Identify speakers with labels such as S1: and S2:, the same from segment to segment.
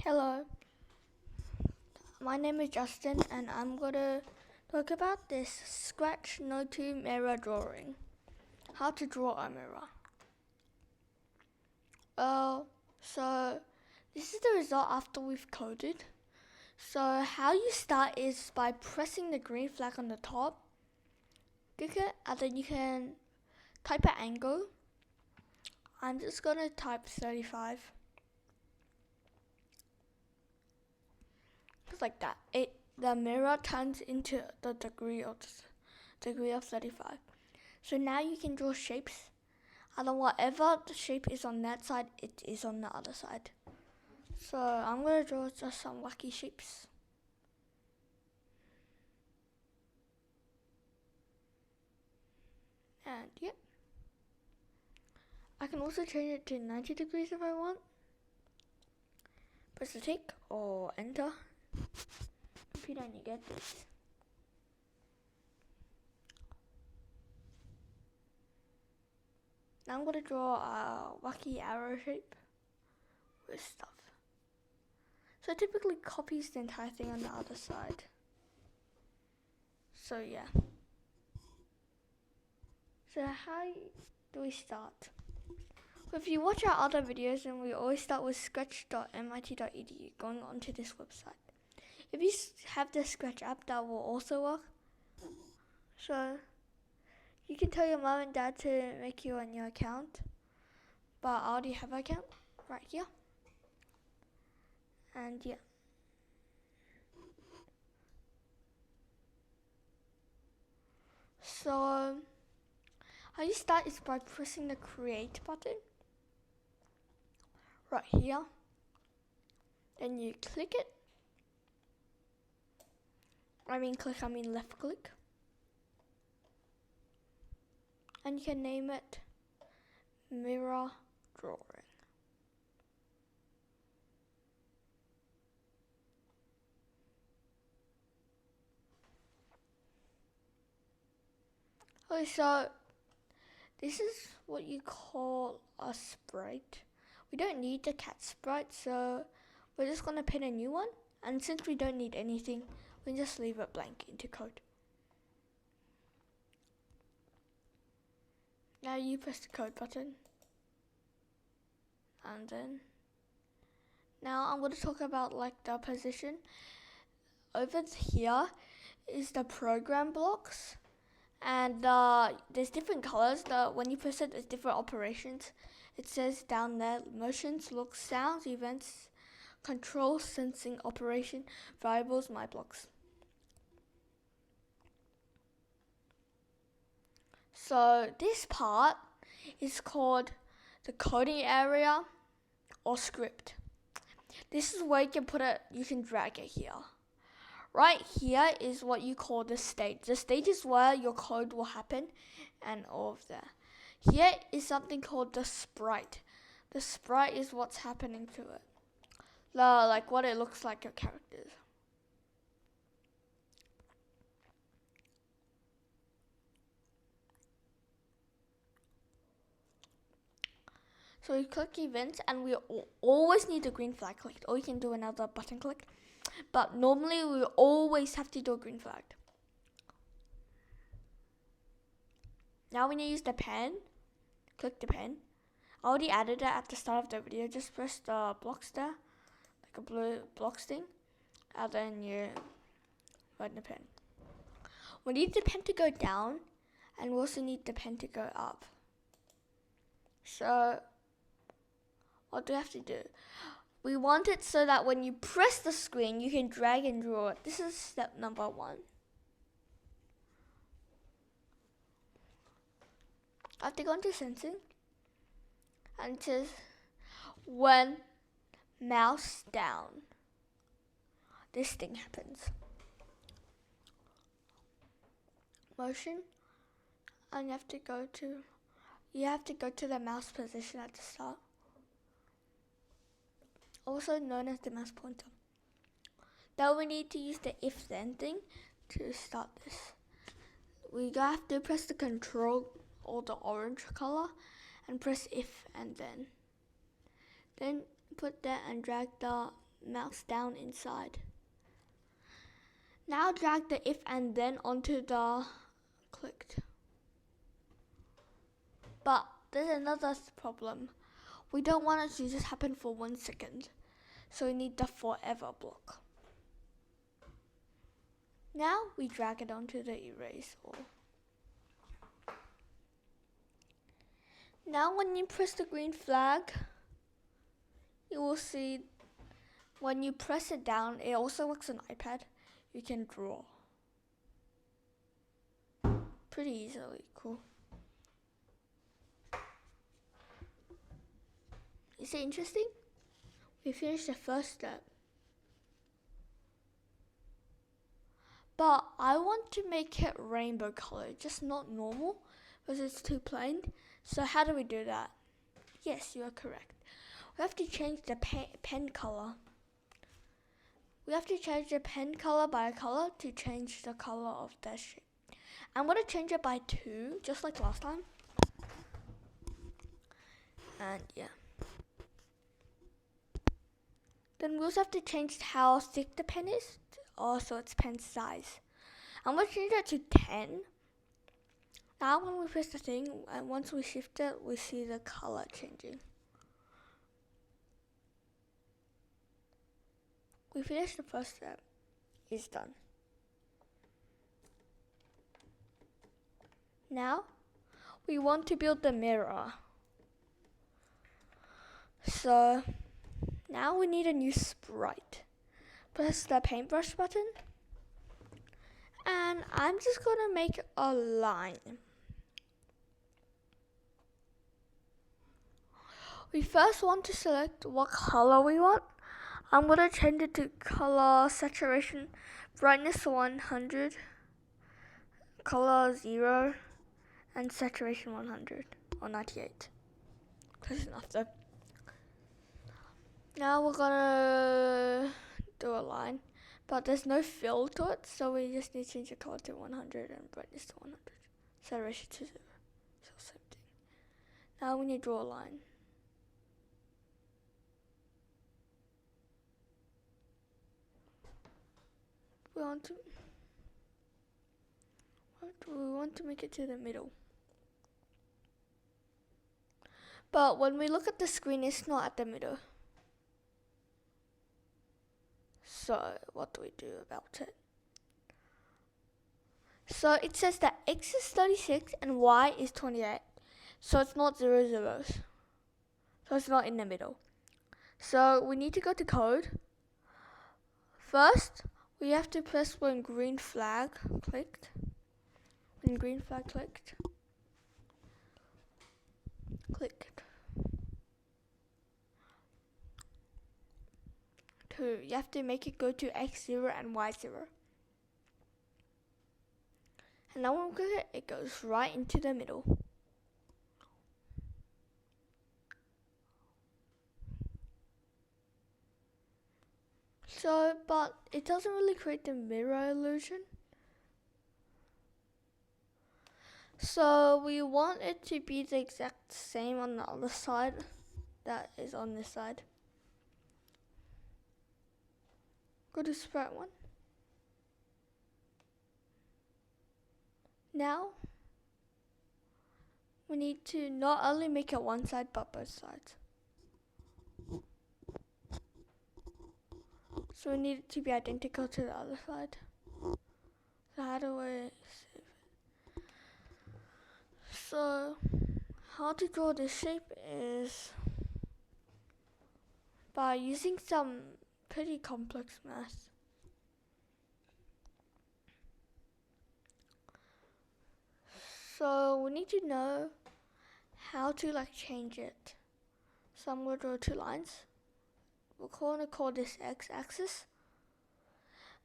S1: Hello, my name is Justin and I'm going to talk about this Scratch No2 mirror drawing. How to draw a mirror. So this is the result after we've coded. So how you start is by pressing the green flag on the top, click it, and then you can type an angle. I'm just going to type 35. Just like that. The mirror turns into the degree of 35. So now you can draw shapes, and then whatever the shape is on that side, it is on the other side. So I'm going to draw just some wacky shapes. And yeah. I can also change it to 90 degrees if I want. Press the tick or enter. Computer, and you get this. Now I'm going to draw a wacky arrow shape with stuff. So it typically copies the entire thing on the other side. So yeah. So how do we start? Well, if you watch our other videos, then we always start with scratch.mit.edu, going onto this website. If you have the Scratch app, that will also work. So you can tell your mom and dad to make you a new account. But I already have an account right here. And yeah. So how you start is by pressing the create button right here. Then you click it. I mean left click. And you can name it mirror drawing. Okay, so this is what you call a sprite. We don't need the cat sprite, so we're just going to pin a new one. And since we don't need anything, we can just leave it blank into code. Now you press the code button. And then, now I'm going to talk about like the position. Over here is the program blocks. And there's different colors. When you press it, there's different operations. It says down there, motions, looks, sounds, events, control, sensing, operation, variables, my blocks. So this part is called the coding area or script. This is where you can put it, you can drag it here. Right here is what you call the stage. The stage is where your code will happen and all of that. Here is something called the sprite. The sprite is what's happening to it. Like what it looks like, your characters. So you click events, and we always need a green flag clicked, or you can do another button click. But normally we always have to do a green flag. Now when you use the pen, click the pen. I already added it at the start of the video. Just press the blocks there, like a blue blocks thing, and then you write the pen. We need the pen to go down, and we also need the pen to go up. So what do we have to do? We want it so that when you press the screen, you can drag and draw it. This is step number 1. I have to go into sensing. And it says, when mouse down, this thing happens. Motion. And you have to go to the mouse position at the start. Also known as the mouse pointer. Now we need to use the if then thing to start this. We have to press the control or the orange color and press if and then. Then put that and drag the mouse down inside. Now drag the if and then onto the clicked. But there's another problem. We don't want it to just happen for 1 second. So we need the forever block. Now we drag it onto the erase all. Now when you press the green flag, you will see when you press it down, it also works on iPad. You can draw pretty easily. Cool. Is it interesting? We finished the first step. But I want to make it rainbow color, just not normal, because it's too plain. So how do we do that? Yes, you are correct. We have to change the pen color. We have to change the pen color by color to change the color of that shape. I'm going to change it by 2, just like last time. And yeah. Then we also have to change how thick the pen is, also its pen size. I'm going to change it to 10. Now when we press the thing, and once we shift it, we see the color changing. We finished the first step. It's done. Now, we want to build the mirror. So, now we need a new sprite. Press the paintbrush button. And I'm just going to make a line. We first want to select what color we want. I'm going to change it to color saturation, brightness 100, color 0, and saturation 100 or 98. Close enough though. Now we're going to do a line, but there's no fill to it, so we just need to change the color to 100 and brightness to 100, saturation to 0. So same thing. Now we need to draw a line. We want to make it to the middle. But when we look at the screen, it's not at the middle. So what do we do about it? So it says that X is 36 and Y is 28. So it's not 0 zeros. So it's not in the middle. So we need to go to code. First, we have to press when green flag clicked. When green flag clicked. Clicked. 2. You have to make it go to X0 and Y0. And now when we click it, it goes right into the middle. So, but it doesn't really create the mirror illusion. So we want it to be the exact same on the other side that is on this side. Go to sprite 1. Now we need to not only make it one side but both sides. So we need it to be identical to the other side. So how do I save it? So how to draw this shape is by using some pretty complex math. So we need to know how to change it. So I'm going to draw 2 lines. We're going to call this x-axis.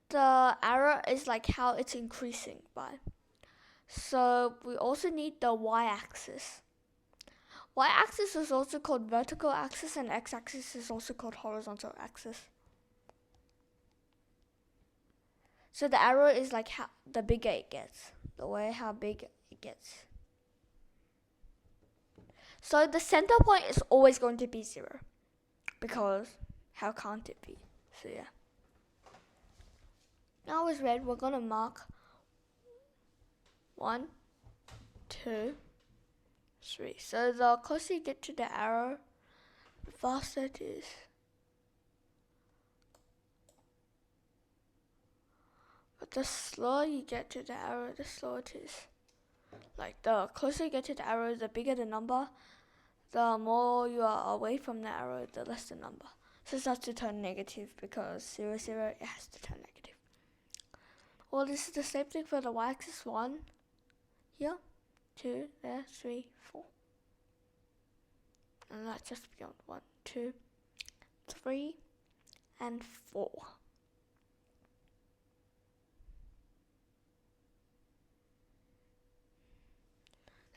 S1: The arrow is how it's increasing by. So we also need the y-axis. Y-axis is also called vertical axis and x-axis is also called horizontal axis. So the arrow is how the bigger it gets, how big it gets. So the center point is always going to be 0 because how can't it be? So yeah. Now with red, we're gonna mark 1, 2, 3. So the closer you get to the arrow, the faster it is. But the slower you get to the arrow, the slower it is. Like the closer you get to the arrow, the bigger the number. The more you are away from the arrow, the less the number. So it starts to turn negative because 0, 0, it has to turn negative. Well, this is the same thing for the y-axis. 1 here, 2 there, 3, 4. And that's just beyond 1, 2, 3, and 4.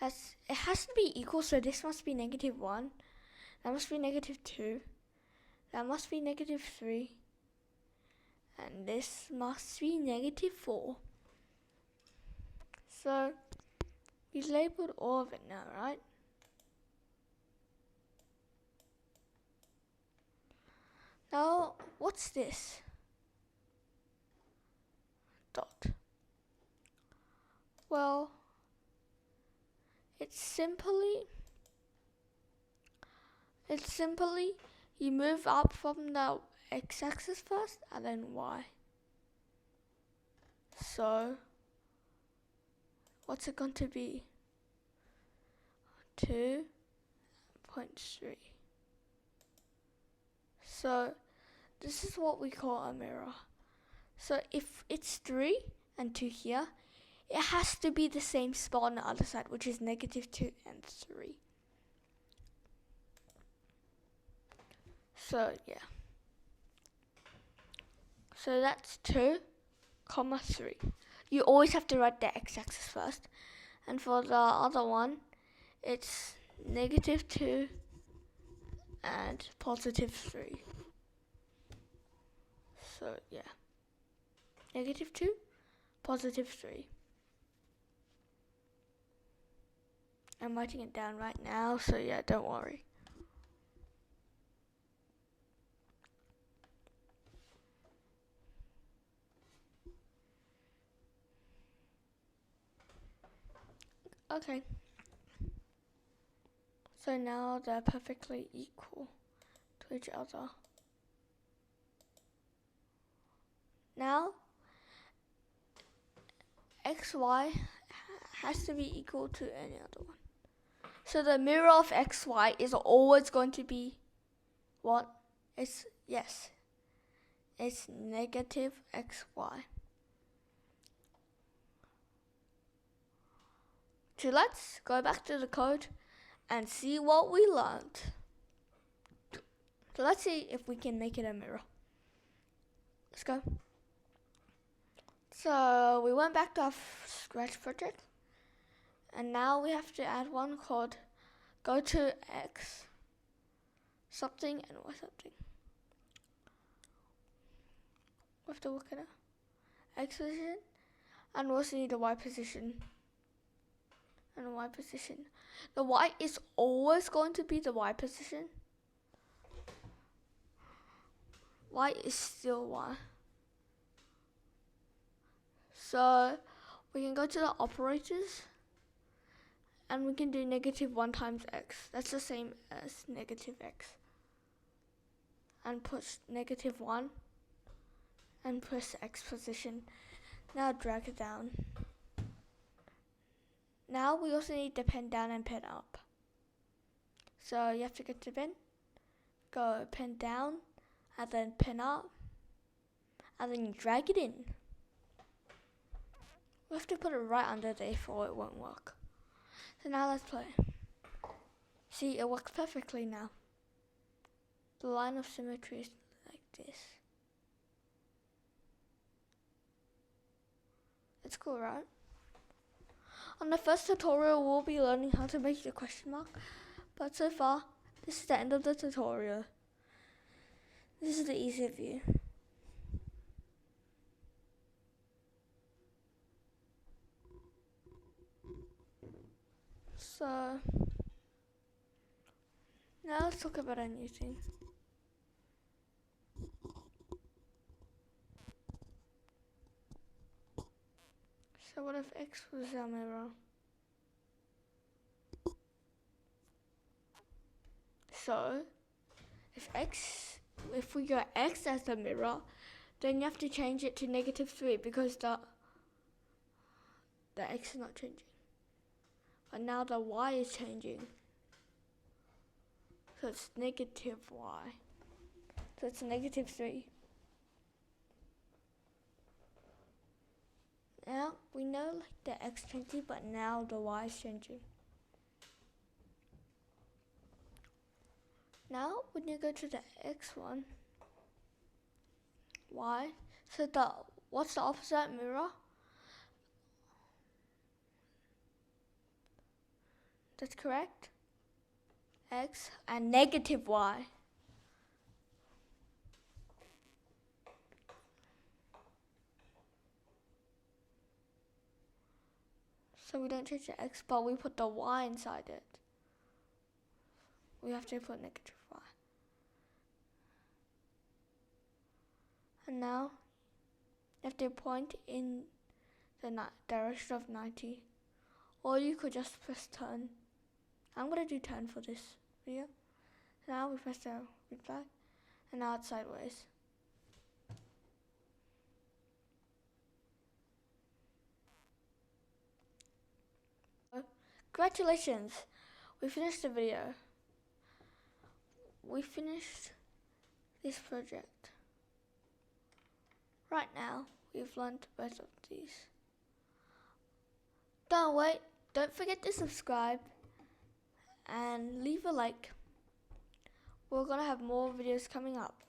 S1: It has to be equal, so this must be -1. That must be -2. That must be -3. And this must be -4. So we labeled all of it now, right? Now, what's this? Dot. Well, it's simply you move up from the x-axis first and then y. So what's it going to be? 2.3. So this is what we call a mirror. So if it's 3 and 2 here, it has to be the same spot on the other side, which is -2 and 3. So yeah. So that's 2, 3. You always have to write the x-axis first. And for the other one, it's -2 and +3. So yeah. -2, +3. I'm writing it down right now, so yeah, don't worry. Okay. So now they're perfectly equal to each other. Now, xy has to be equal to any other one. So the mirror of xy is always going to be what? It's -xy. So let's go back to the code and see what we learned. So let's see if we can make it a mirror. Let's go. So we went back to our Scratch project, and now we have to add one called go to x something and y something. We have to look at it. X position, and we also need the y position. And the y position. The y is always going to be the y position. Y is still y. So we can go to the operators and we can do -1 times x. That's the same as -x. And push -1 and press x position. Now drag it down. Now we also need the pen down and pen up. So you have to go to pen, go pen down, and then pen up, and then you drag it in. We have to put it right under there or it won't work. So now let's play. See, it works perfectly now. The line of symmetry is like this. It's cool, right? On the first tutorial, we'll be learning how to make the question mark. But so far, this is the end of the tutorial. This is the easy view. So now let's talk about a new thing. So what if X was our mirror? So if we got X as the mirror, then you have to change it to -3 because the X is not changing. But now the Y is changing. So it's -Y. So it's -3. Now we know like the X changing, but now the Y is changing. Now when you go to the X one, Y, so what's the opposite mirror? That's correct. X and -Y. So we don't change the X, but we put the Y inside it. We have to put -Y. And now you have to point in the direction of 90. Or you could just press turn. I'm going to do turn for this video. Now we press the green flag. And now it's sideways. Congratulations! We finished the video. We finished this project. Right now, we've learned both of these. Don't forget to subscribe and leave a like. We're gonna have more videos coming up.